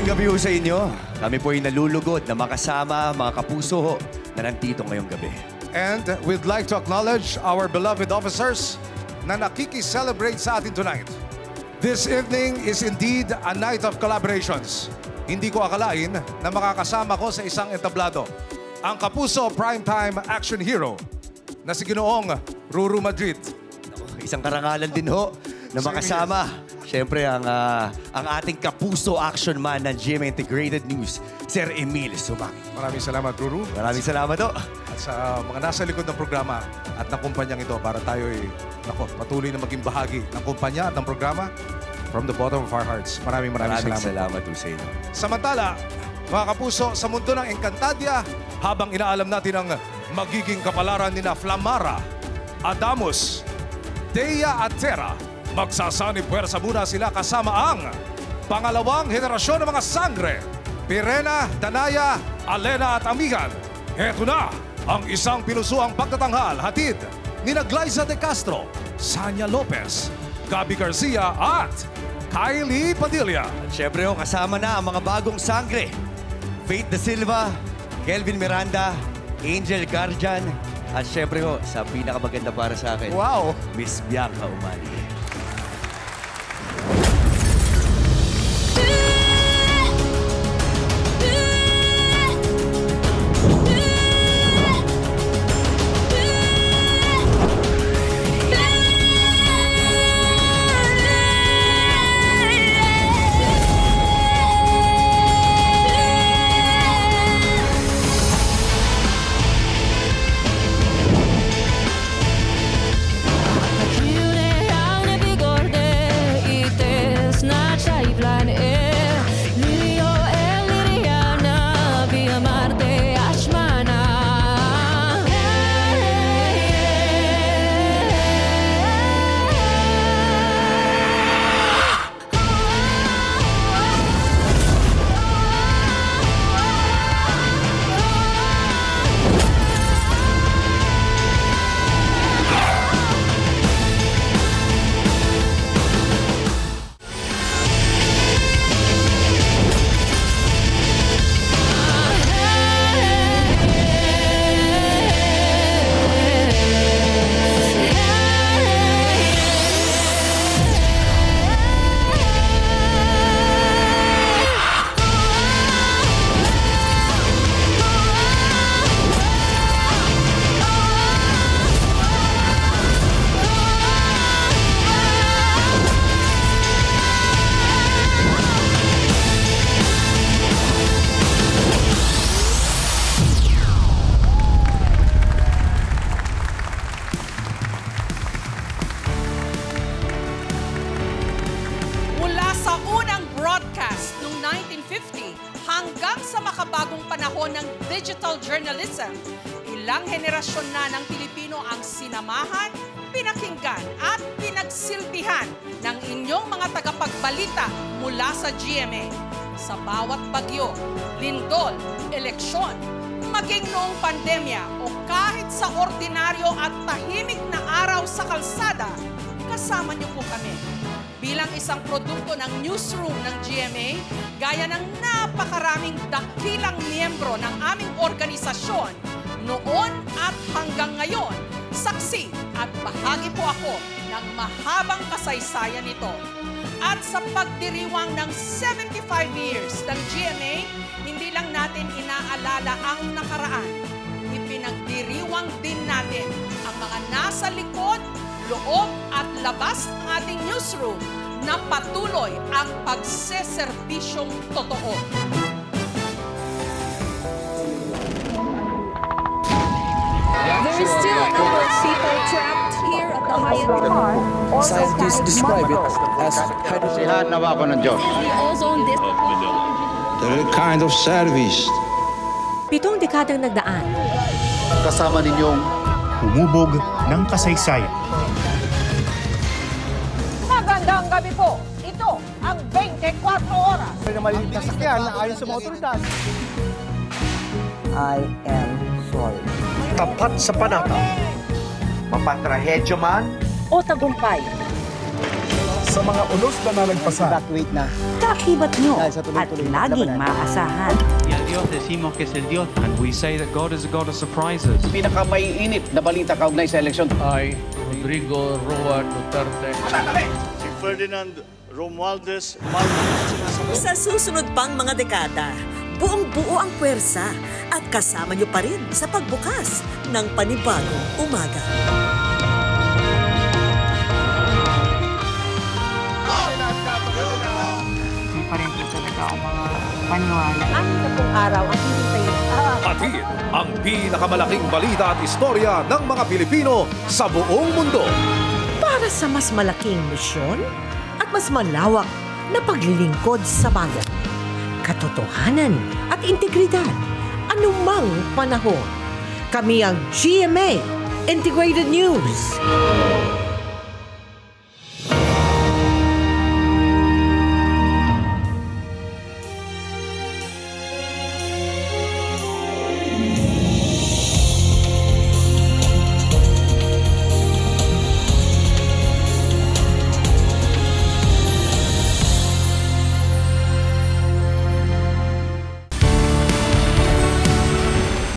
Magandang gabi ho sa inyo. Kami po ay nalulugod na makasama mga kapuso ho na nandito ngayong gabi. And we'd like to acknowledge our beloved officers na nakiki-celebrate sa atin tonight. This evening is indeed a night of collaborations. Hindi ko akalain na makakasama ko sa isang entablado, ang kapuso primetime action hero na si Ginoong Ruru Madrid. Isang karangalan din ho na makasama. Siyempre, ang ating kapuso action man ng GMA Integrated News, Sir Emil Sumaki. Maraming salamat, Ruru. Maraming salamat ho. At sa mga nasa likod ng programa at ng kumpanyang ito para tayo ay patuloy na maging bahagi ng kumpanya at ng programa from the bottom of our hearts. Maraming salamat ho sa inyo. Samantala, mga kapuso, sa mundo ng Encantadia, habang inaalam natin ang magiging kapalaran ni na Flamara, Adamus, Dea at Terra, magsasanib puwersa muna sila kasama ang pangalawang henerasyon ng mga sangre, Pirena, Danaya, Alena at Amigan. Heto na ang isang pinusuang pagtatanghal hatid ni Glyza De Castro, Sanya Lopez, Gabby Garcia at Kylie Padilla. At syempre ho, kasama na ang mga bagong sangre, Faith De Silva, Kelvin Miranda, Angel Garjan, at syempre ho, sa pinakamaganda para sa akin, wow, Miss Bianca Umali. Ilang henerasyon na ng Pilipino ang sinamahan, pinakinggan at pinagsilbihan ng inyong mga tagapagbalita mula sa GMA. Sa bawat bagyo, lindol, eleksyon, maging noong pandemya o kahit sa ordinaryo at tahimik na araw sa kalsada, kasama niyo po kami. Bilang isang produkto ng newsroom ng GMA, gaya ng napakaraming dakilang miyembro ng aming organisasyon, noon at hanggang ngayon, saksi at bahagi po ako ng mahabang kasaysayan nito. At sa pagdiriwang ng 75 years ng GMA, hindi lang natin inaalala ang nakaraan. Ipinagdiriwang din natin ang mga nasa likod, loob at labas ng ating newsroom na patuloy ang pagseserbisyong totoo. There is still a number of people trapped here at the Hyatt Car. Scientists describe it as hydrogen. Ozone The kind of service. 7 dekadang nagdaan. Kasama ninyong humubog ng kasaysayan. Magandang gabi po. Ito ang 24 oras. Na maliit na sakyan na ayon sa mga otoridad. I am sorry. Tapat sa panata. Mapatrahedyo man O tagumpay. sa mga unos na nalagpasan. Evacuate na. Kakibat nyo Dahil sa at tuloy-tuloy na laging labanan. maasahan. Y al Dios decimos que es el Dios. And we say that God is a God of surprises. Pinakamaiinit na balita kaugnay sa eleksyon. I, Rodrigo Roa Duterte. Si Ferdinand Romualdez Marcos. Sa susunod pang mga dekada, buong-buo ang puwersa at kasama nyo pa rin sa pagbukas ng panibagong umaga. Hindi pa rin po talaga ako mga paniwala. Anim na pong araw ang hihintayin. Hatid ang pinakamalaking balita at istorya ng mga Pilipino sa buong mundo. Para sa mas malaking misyon at mas malawak na paglilingkod sa bayan. Katotohanan at integridad anumang panahon. Kami ang GMA Integrated News.